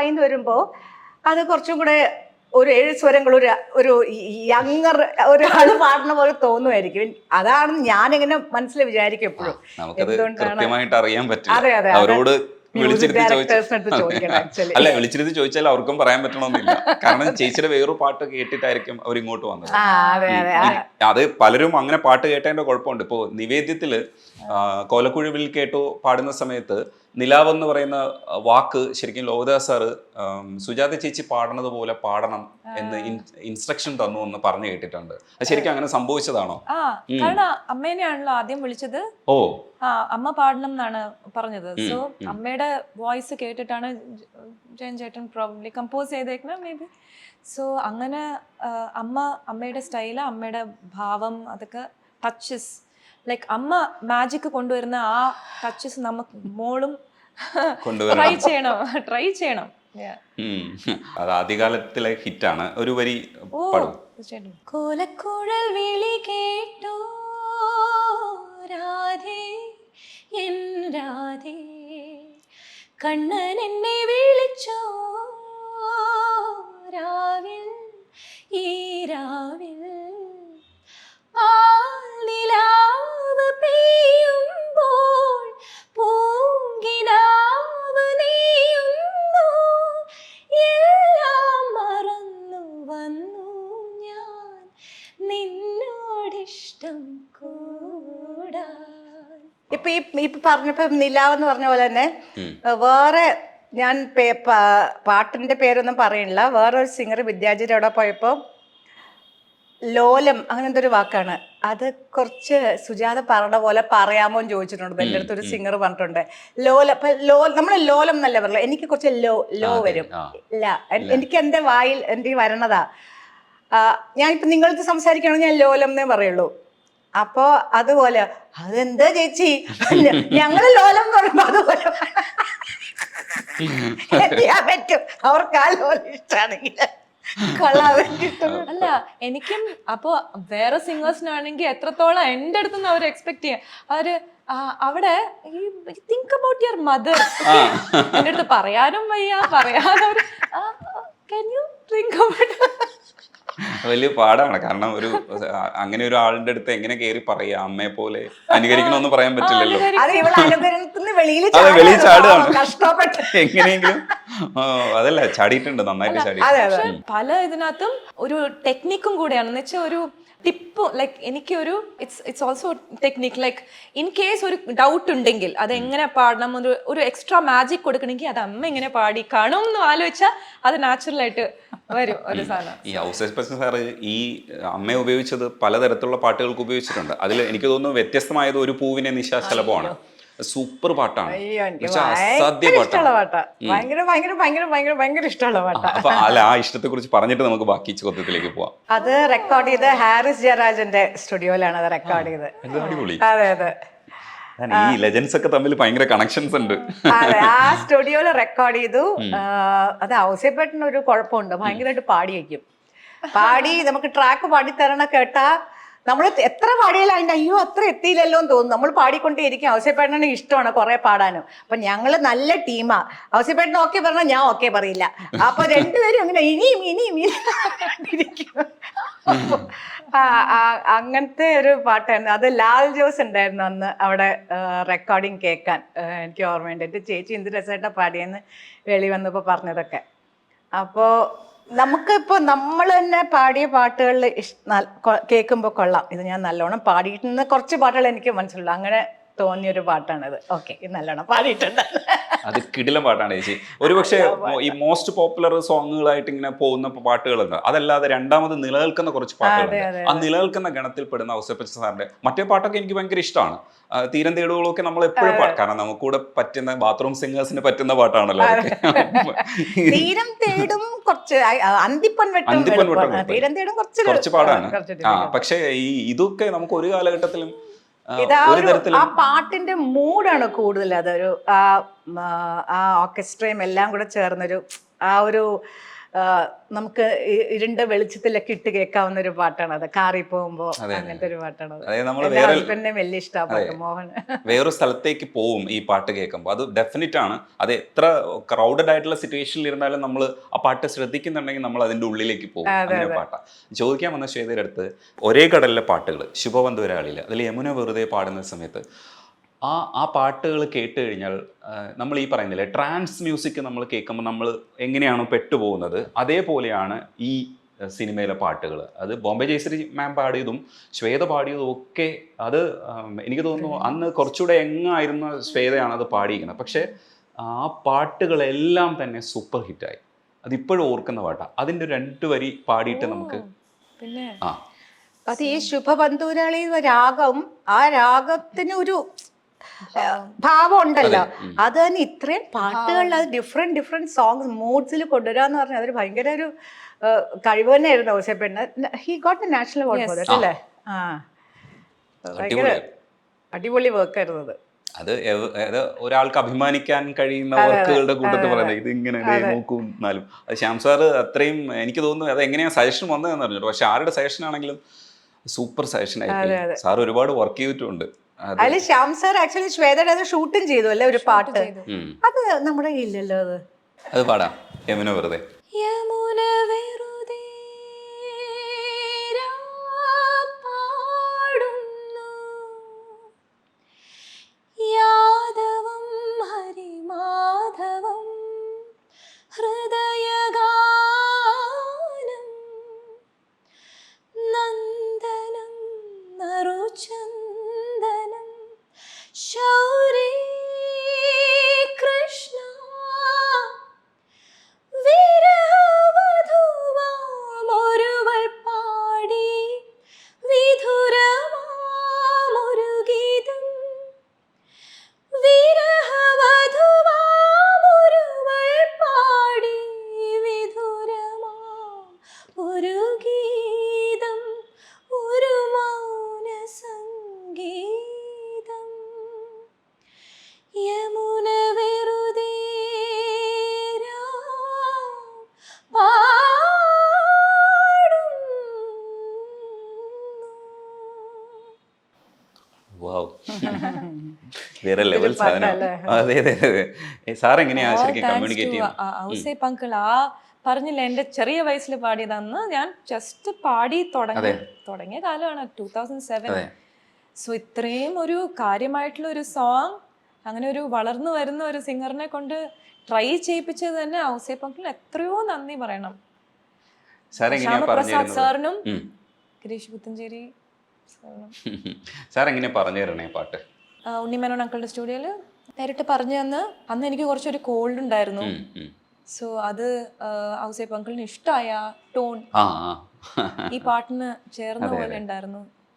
വായിന്ന് വരുമ്പോൾ അത് കുറച്ചും കൂടെ ഒരു 7 സ്വരങ്ങൾ ഒരു യങ്ങർ ഒരാൾ പാടുന്ന പോലെ തോന്നുമായിരിക്കും. അതാണ് ഞാനിങ്ങനെ മനസ്സിൽ വിചാരിക്കും എപ്പോഴും. കൃത്യമായിട്ട് അറിയാൻ പറ്റില്ല. അതെ അതെ അവരോട് മ്യൂസിക് ഡയറക്ടേഴ്സിനടുത്ത് ചോദിക്കണം ആക്ച്വലി. അല്ല, വിളിച്ചിരുത്തി ചോദിച്ചാൽ അവർക്കും പറയാൻ പറ്റണമെന്നില്ല. കാരണം ചേച്ചിയുടെ വേറൊരു പാട്ട് കേട്ടിട്ടായിരിക്കും അവർ ഇങ്ങോട്ട് വന്നത്. അത് പലരും അങ്ങനെ പാട്ട് കേട്ടതിന്റെ കുഴപ്പമുണ്ട്. ഇപ്പോ നിവേദ്യത്തില് കോലക്കുഴവിൽ കേട്ടു പാടുന്ന സമയത്ത് നിലാവ് എന്ന് പറയുന്ന വാക്ക് ശരിക്കും ലോകദാസ് സാറ് സുജാത ചേച്ചി പാടുന്നത് പോലെ പാടണം എന്ന് ഇൻസ്ട്രക്ഷൻ തന്നു എന്ന് പറഞ്ഞു കേട്ടിട്ടുണ്ട്. അത് ശരിക്കും അങ്ങനെ സംഭവിച്ചതാണോ? കാരണം അമ്മേനെയാണല്ലോ ആദ്യം വിളിച്ചത്. അമ്മ പാടണം എന്നാണ് പറഞ്ഞത്. സോ അമ്മയുടെ വോയിസ് കേട്ടിട്ടാണ് ജയൻ ചേട്ടൻ പ്രോബ്ലി കമ്പോസ് ചെയ്തേക്കുന്നത് മേ ബി. സോ അങ്ങനെ അമ്മയുടെ സ്റ്റൈല്, അമ്മയുടെ ഭാവം, അതൊക്കെ ടച്ചസ് ലൈക്ക് അമ്മ മാജിക് കൊണ്ടുവരുന്ന ആ ടച്ചസ് നമുക്ക് മോളും ട്രൈ ചെയ്യണം. അത് ആദ്യകാലത്തിലെ ഹിറ്റാണ്. ഒരു വരി കോലക്കുഴൽ വിളി കേട്ടോ രാധേ എൻ രാധേ, കണ്ണൻ എന്നെ വിളിച്ചോ രാവിൽ ഈ രാവിൽ, നിലാവ് പെയ്യുമ്പോൾ പൂങ്കിനാവ് നീയുന്നു, എല്ലാം മറന്നു വന്നു ഞാൻ നിന്നോടിഷ്ടം കൂടാൻ. ഇപ്പൊ പറഞ്ഞപ്പോ നിലാവെന്ന് പറഞ്ഞ പോലെ തന്നെ വേറെ ഞാൻ പാട്ടിന്റെ പേരൊന്നും പറയണില്ല. വേറൊരു സിംഗർ വിദ്യാജിയുടെ പോയപ്പോ ലോലം അങ്ങനത്തെ ഒരു വാക്കാണ്. അത് കുറച്ച് സുജാത പറഞ്ഞ പോലെ പറയാമോ എന്ന് ചോദിച്ചിട്ടുണ്ട്. എൻ്റെ അടുത്തൊരു സിംഗർ പറഞ്ഞിട്ടുണ്ട് ലോലം. നമ്മൾ ലോലം എന്നല്ല പറയല, എനിക്ക് കുറച്ച് ലോ വരും. ഇല്ല, എനിക്ക് എൻ്റെ വായിൽ എൻ്റെ വരണതാ. ഞാനിപ്പോൾ നിങ്ങളടുത്ത് സംസാരിക്കുകയാണെങ്കിൽ ഞാൻ ലോലം എന്നേ പറയുള്ളൂ. അപ്പോ അതുപോലെ അതെന്താ ചേച്ചി ഞങ്ങള് ലോലം എന്ന് പറയുമ്പോ അതുപോലെ പറ്റും. അവർക്ക് ആ ലോലം ഇഷ്ടമാണെങ്കിൽ അല്ല, എനിക്കും അപ്പൊ വേറെ സിംഗേഴ്സിനാണെങ്കിൽ എത്രത്തോളം എൻ്റെ അടുത്തുനിന്ന് അവർ എക്സ്പെക്ട് ചെയ്യാം. അവര് അവിടെ തിങ്ക് അബൌട്ട് യുവർ മദർ. എൻ്റെ അടുത്ത് പറയാനും വയ്യ, പറയാനും can you think about വലിയ പാടാണ്. കാരണം അങ്ങനെ ഒരു ആളുടെ അടുത്ത് എങ്ങനെ കയറി പറയാ അമ്മയെ പോലെ അനുകരിക്കണമെന്ന് പറയാൻ പറ്റില്ലല്ലോ. വെളിയിൽ ചാടുകയാണ് എങ്ങനെയെങ്കിലും. അതല്ല, ചാടിയിട്ടുണ്ട്, നന്നായിട്ട് ചാടി. പല ഇതിനകത്തും ഒരു ടെക്നിക്കും കൂടെയാണ്. എന്ന് വെച്ചാൽ ഒരു ടിപ്പ് ലൈക്ക് എനിക്കൊരു it's also technique. Like in case ഒരു ഡൗട്ട് ഉണ്ടെങ്കിൽ അത് എങ്ങനെ പാടണം, ഒരു എക്സ്ട്രാ മാജിക് കൊടുക്കണമെങ്കിൽ അത് അമ്മ എങ്ങനെ പാടി കാണും എന്ന് ആലോചിച്ചാൽ അത് നാച്ചുറൽ ആയിട്ട് വരും ഒരു സാധനം. ഈ ഔസേപ്പച്ചൻ സാറ് ഈ അമ്മയെ ഉപയോഗിച്ചത് പലതരത്തിലുള്ള പാട്ടുകൾക്ക് ഉപയോഗിച്ചിട്ടുണ്ട്. അതിൽ എനിക്ക് തോന്നുന്നു വ്യത്യസ്തമായത് ഒരു പൂവിനെ നിശാശലഭമാണ്. സൂപ്പർ പാട്ടാണ്, അസാധ്യ പാട്ടാണ്. അപ്പൊ അല്ല, ആ ഇഷ്ടത്തെ കുറിച്ച് പറഞ്ഞിട്ട് നമുക്ക് ബാക്കി ചോദ്യത്തിലേക്ക് പോവാം. അത് റെക്കോർഡ് ചെയ്ത് ഹാരിസ് ജയരാജന്റെ സ്റ്റുഡിയോയിലാണ് അത് റെക്കോർഡ് ചെയ്തത്. അടിപൊളി. അതെ അതെ, ഈ ലെജൻസ് ഒക്കെ തമ്മിൽ ഭയങ്കര കണക്ഷൻസ് ഉണ്ട്. അതെ, ആ സ്റ്റുഡിയോയിൽ റെക്കോർഡ് ചെയ്തു. അത് ഔസേപ്പേട്ടന് ഒരു കുഴപ്പമുണ്ട്, ഭയങ്കരമായിട്ട് പാടി വയ്ക്കും. പാടി നമുക്ക് ട്രാക്ക് പാടി തരണ കേട്ടാ നമ്മൾ എത്ര പാടിയാലും അതിൻ്റെ അയ്യോ അത്ര എത്തിയില്ലല്ലോ എന്ന് തോന്നും. നമ്മൾ പാടിക്കൊണ്ടേയിരിക്കും. ഔസേപ്പേട്ടന് ഇഷ്ടമാണ് കുറെ പാടാനും. അപ്പൊ ഞങ്ങള് നല്ല ടീമാ. ഔസേപ്പേട്ടൻ ഓക്കെ പറഞ്ഞാൽ ഞാൻ ഓക്കെ പറയില്ല. അപ്പൊ രണ്ടുപേരും അങ്ങനെ ഇനിയും ഇരിക്കും. അങ്ങനത്തെ ഒരു പാട്ടായിരുന്നു അത്. ലാൽ ജോസ് ഉണ്ടായിരുന്നു അന്ന് അവിടെ റെക്കോർഡിങ് കേൾക്കാൻ. എനിക്ക് ഓർമ്മയുണ്ട്, എൻ്റെ ചേച്ചി എന്ത് രസമായിട്ടാ പാടിയെന്ന് വെളി വന്നപ്പോൾ പറഞ്ഞതൊക്കെ. അപ്പോൾ നമുക്കിപ്പോ നമ്മൾ തന്നെ പാടിയ പാട്ടുകളിൽ കേൾക്കുമ്പോൾ കൊള്ളാം, ഇത് ഞാൻ നല്ലോണം പാടിയിട്ടുണ്ടെന്ന് കുറച്ച് പാട്ടുകൾ എനിക്ക് മനസ്സിലുള്ളൂ. അങ്ങനെ തോന്നിയൊരു പാട്ടാണിത്. ഓക്കെ, ഇത് നല്ലോണം പാടിയിട്ടുണ്ട്. അത് കിടിലം പാട്ടാണ് ചേച്ചി. ഒരുപക്ഷെ ഈ മോസ്റ്റ് പോപ്പുലർ സോങ്ങുകളായിട്ട് ഇങ്ങനെ പോകുന്ന പാട്ടുകളുണ്ട്. അതല്ലാതെ രണ്ടാമത് നിലനിൽക്കുന്ന കുറച്ച് പാട്ടുകളുണ്ട്. ആ നിലനിൽക്കുന്ന ഗണത്തിൽ പെടുന്ന ഔസേപ്പച്ചൻ സാറിന്റെ മറ്റേ പാട്ടൊക്കെ എനിക്ക് ഭയങ്കര ഇഷ്ടമാണ്. തീരം തേടുകളൊക്കെ നമ്മൾ എപ്പോഴും കാരണം നമുക്കൂടെ പറ്റുന്ന ബാത്റൂം സിംഗേഴ്സിന് പറ്റുന്ന പാട്ടാണല്ലോ. തീരം തേടും കുറച്ച് കുറച്ച് പാടാണ്. പക്ഷെ ഇതൊക്കെ നമുക്ക് ഒരു കാലഘട്ടത്തിലും ആ പാട്ടിന്റെ മൂഡാണ് കൂടുതൽ. അതൊരു ആ ഓർക്കസ്ട്രയും എല്ലാം കൂടെ ചേർന്നൊരു ആ ഒരു നമുക്ക് ഇരുണ്ട വെളിച്ചത്തിലൊക്കെ ഇട്ട് കേൾക്കാവുന്ന ഒരു പാട്ടാണ് അത്. കാറിൽ പോകുമ്പോ അങ്ങനത്തെ ഒരു പാട്ടാണ് അത്. അതായത് നമ്മൾ എന്റെ ഹസ്ബൻഡിനെ വലിയ ഇഷ്ടമാണ് മോഹൻ. വേറൊരു സ്ഥലത്തേക്ക് പോവും ഈ പാട്ട് കേൾക്കുമ്പോൾ. അത് ഡെഫിനറ്റ് ആണ്. അത് എത്ര ക്രൗഡഡ് ആയിട്ടുള്ള സിറ്റുവേഷനിൽ ഇരുന്നാലും നമ്മൾ ആ പാട്ട് ശ്രദ്ധിക്കുന്നുണ്ടെങ്കിൽ നമ്മൾ അതിന്റെ ഉള്ളിലേക്ക് പോകും. അങ്ങനെ പാട്ടാ. ചോദിക്കാൻ വന്ന ശ്വേതയുടെ അടുത്ത് ഒരേ കടലിലെ പാട്ടുകൾ ശുഭബന്ധുരാളില്ല അതിൽ യമുന വെറുതെ പാടുന്ന സമയത്ത് ആ പാട്ടുകൾ കേട്ട് കഴിഞ്ഞാൽ നമ്മൾ ഈ പറയുന്നില്ലേ ട്രാൻസ് മ്യൂസിക് നമ്മൾ കേൾക്കുമ്പോൾ നമ്മൾ എങ്ങനെയാണോ പെട്ടുപോകുന്നത്, അതേപോലെയാണ് ഈ സിനിമയിലെ പാട്ടുകൾ. അത് ബോംബെ ജയശ്രീ മാം പാടിയതും ശ്വേത പാടിയതും ഒക്കെ അത് എനിക്ക് തോന്നുന്നു അന്ന് കുറച്ചുകൂടെ എങ്ങായിരുന്ന ശ്വേതയാണ് അത് പാടിയിരിക്കുന്നത്. പക്ഷേ ആ പാട്ടുകളെല്ലാം തന്നെ സൂപ്പർ ഹിറ്റായി. അതിപ്പോഴും ഓർക്കുന്ന പാട്ടാണ്. അതിൻ്റെ 2 വരി പാടിയിട്ട് നമുക്ക് പിന്നെ അത് ഈ ശുഭബന്ധുരാളി രാഗം, ആ രാഗത്തിന് ഒരു ഭാവം ഉണ്ടല്ലോ. അത് തന്നെ ഇത്രയും പാട്ടുകളിൽ അത് ഡിഫറെന്റ് സോങ്സ് മൂഡ്സിൽ കൊണ്ടുവരാന്ന് പറഞ്ഞാൽ അതൊരു ഭയങ്കര ഒരു കഴിവ് തന്നെയായിരുന്നു ഔസേപ്പേട്ടന്. He got a national award for that അല്ലേ? ഭയങ്കര അടിപൊളി വർക്കായിരുന്നു അത്. അത് ഒരാൾക്ക് അഭിമാനിക്കാൻ കഴിയുന്ന വർക്കുകളുടെ കൂട്ടത്തിൽ പറയുന്നത്. ഇത് ഇങ്ങനെ നോക്കും എന്നാലും അത് ശ്യാം സാറ് അത്രയും എനിക്ക് തോന്നുന്നു അത് എങ്ങനെയാ സജഷൻ വന്നതെന്ന് പറഞ്ഞിട്ട്. പക്ഷെ ആരുടെ സജഷൻ ആണെങ്കിലും സൂപ്പർ സജഷൻ ആയിരിക്കും. സാർ ഒരുപാട് വർക്ക് ചെയ്തിട്ടുണ്ട്. അതില് ശ്യാം സാർ ആക്ച്വലി ശ്വേതയുടെ അത് ഷൂട്ടും ചെയ്തു അല്ലേ ഒരു പാട്ട്. അത് നമ്മുടെ ഇല്ലല്ലോ. അത് പാടാം. യമുന വെറുതെ. യമുന വെറുതെ പാടുന്നു യാദവം ഹരിമാധവം ഹൃദയഗാനം നന്ദനം നറുചന്ദനം ശൗരി കൃഷ്ണ വിരഹവധുവാമൊരുവൾ പാടി വിധുരമാമൊരു ഗീതം വിരഹവധുവാമൊരുവൾ പാടി വിധുരമാം ഒരു ഗീതം ഒരു മൗന സംഗീതം യമുന വെറുതെ വേറെ ലെവൽ സാധനം. അതെ അതെ അതെ. സാർ എങ്ങനെയാ ശരിക്കും കമ്മ്യൂണിക്കേറ്റ് ചെയ്യുന്നത്? ഔസേപ്പ് അങ്കിൾ ആ പറഞ്ഞില്ല എന്റെ ചെറിയ വയസ്സിൽ പാടിയതാന്ന്. ഞാൻ ജസ്റ്റ് പാടി തുടങ്ങിയ കാലമാണ് 2007. സോ ഇത്രയും ഒരു കാര്യമായിട്ടുള്ള ഒരു സോങ് അങ്ങനെ ഒരു വളർന്നു വരുന്ന ഒരു സിംഗറിനെ കൊണ്ട് ട്രൈ ചെയ്യിപ്പിച്ചത് തന്നെ ഔസേപ്പ് അങ്കിൾ എത്രയോ നന്ദി പറയണം. ശ്യാമപ്രസാദ് സാറിനും ഗിരീഷ് പുത്തഞ്ചേരി സാർ എങ്ങനെ പറഞ്ഞു തരണേ പാട്ട്? ഉണ്ണിമേനോൻ അങ്കിളുടെ സ്റ്റുഡിയോയിൽ നേരിട്ട് പറഞ്ഞു തന്ന്. അന്ന് എനിക്ക് കുറച്ചൊരു കോൾഡ് ഉണ്ടായിരുന്നു. സോ അത് ഔസേപ്പ് അങ്കിളിന് ഇഷ്ടമായ ടോൺ ഈ പാട്ടിന് ചേർന്ന പോലെ ഉണ്ടായിരുന്നു.